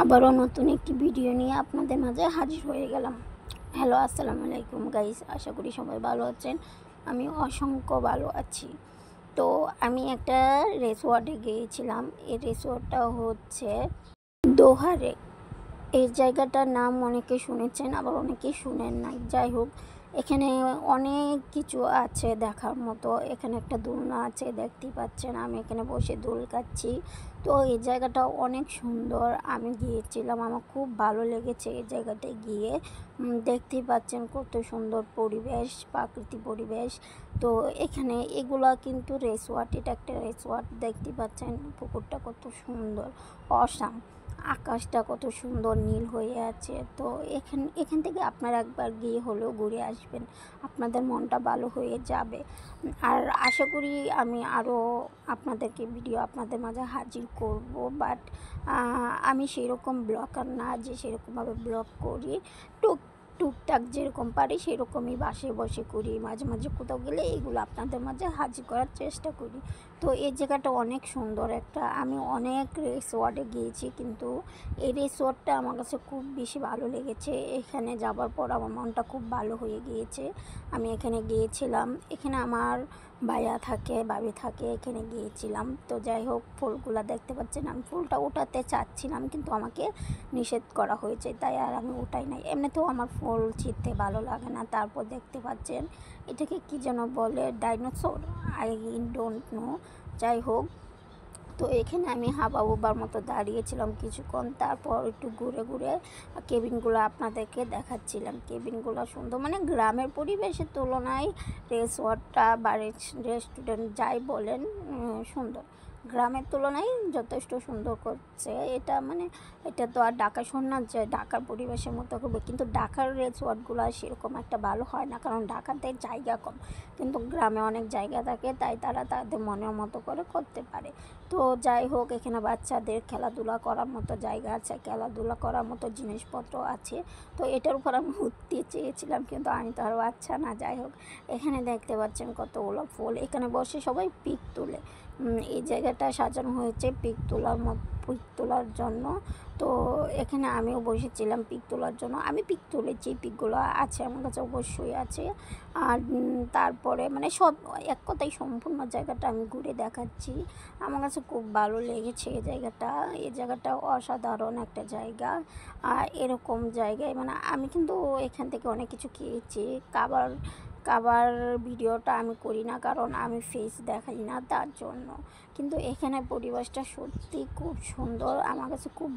আবারও নতুন একটি ভিডিও নিয়ে আপনাদের মাঝে হাজির হয়ে গেলাম। হ্যালো, আসসালামু আলাইকুম গাইস, আশা করি সবাই ভালো আছেন। আমি অসংখ্য ভালো আছি। তো আমি একটা রিসোর্টে গিয়েছিলাম। এই রিসোর্টটা হচ্ছে দোহারে। এই জায়গাটার নাম অনেকে শুনেছেন, আবার অনেকেই শুনেন না। যাই হোক, এখানে অনেক কিছু আছে দেখার মতো। এখানে একটা দোলনা আছে, দেখতেই পাচ্ছেন। আমি এখানে বসে দোল খাচ্ছি। তো এই জায়গাটা অনেক সুন্দর। আমি গিয়েছিলাম, আমার খুব ভালো লেগেছে এই জায়গাটায় গিয়ে। দেখতেই পাচ্ছেন কত সুন্দর পরিবেশ, প্রাকৃতিক পরিবেশ। তো এখানে এগুলা কিন্তু রিসোর্ট, এটা একটা রিসোর্ট। দেখতেই পাচ্ছেন পুকুরটা কত সুন্দর, অসাম। আকাশটা কত সুন্দর নীল হয়ে আছে। তো এখান থেকে আপনারা একবার গিয়ে হলেও ঘুরে আসবেন, আপনাদের মনটা ভালো হয়ে যাবে। আর আশা করি আমি আরও আপনাদেরকে ভিডিও আপনাদের মাঝে হাজির করব, বাট আমি সেরকম ব্লগার না যে সেরকমভাবে ব্লগ করি। টুকটাক যেরকম পারি সেরকমই বাসে বসে করি। মাঝে মাঝে কোথাও গেলে এগুলো আপনাদের মাঝে হাজির করার চেষ্টা করি। তো এই জায়গাটা অনেক সুন্দর একটা। আমি অনেক রিসোর্টে গিয়েছি, কিন্তু এই রিসোর্টটা আমার কাছে খুব বেশি ভালো লেগেছে। এখানে যাবার পর আমার মনটা খুব ভালো হয়ে গিয়েছে। আমি এখানে গিয়েছিলাম, এখানে আমার ভাইয়া থাকে, ভাবি থাকে, এখানে গিয়েছিলাম। তো যাই হোক, ফুলগুলো দেখতে পাচ্ছেন। আমি ফুলটা ওঠাতে চাচ্ছিলাম, কিন্তু আমাকে নিষেধ করা হয়েছে, তাই আর আমি ওঠাই নাই। এমনিতেও আমার ফুল ছিঁড়তে ভালো লাগে না। তারপর দেখতে পাচ্ছেন এটাকে কি যেন বলে, ডাইনোসর, আই ডোন্ট নো। যাই হোক, তো এখানে আমি হাবাবুবার মতো দাঁড়িয়েছিলাম কিছুক্ষণ। তারপর একটু ঘুরে ঘুরে কেবিনগুলো আপনাদেরকে দেখাচ্ছিলাম। কেবিনগুলো সুন্দর, মানে গ্রামের পরিবেশের তুলনায় রিসোর্টটা বা রেস্টুরেন্ট যাই বলেন সুন্দর। গ্রামের তুলনায় যথেষ্ট সুন্দর করছে এটা। মানে এটা তো আর ঢাকা শহর না যে ঢাকার পরিবেশের মতো করবে, কিন্তু ঢাকার রিসোর্টগুলো সেরকম একটা ভালো হয় না, কারণ ঢাকাতে জায়গা কম। কিন্তু গ্রামে অনেক জায়গা থাকে, তাই তারা তাদের মনের মতো করে করতে পারে। তো যাই হোক, এখানে বাচ্চাদের খেলাধুলা করার মতো জায়গা আছে, খেলাধুলা করার মতো জিনিসপত্র আছে। তো এটার উপর আমি উঠতে চেয়েছিলাম, কিন্তু আমি তো আর বাচ্চা না। যাই হোক, এখানে দেখতে পাচ্ছেন কতগুলো ফুল। এখানে বসে সবাই পিক তোলে। এই জায়গাটা সাজানো হয়েছে পিক তোলার জন্য। তো এখানে আমিও বসেছিলাম পিক তোলার জন্য। আমি পিক তুলেছি, পিকগুলো আছে আমার কাছে, অবশ্যই আছে। আর তারপরে মানে সব এক কথায় সম্পূর্ণ জায়গাটা আমি ঘুরে দেখাচ্ছি। আমার কাছে খুব ভালো লেগেছে এই জায়গাটা অসাধারণ একটা জায়গা। আর এরকম জায়গায় মানে আমি কিন্তু এখান থেকে অনেক কিছু খেয়েছি। খাবার ভিডিওটা আমি করি না, কারণ আমি ফেস দেখাই না তার জন্য। কিন্তু এখানে পরিবেশটা সত্যি খুব সুন্দর, আমার কাছে খুব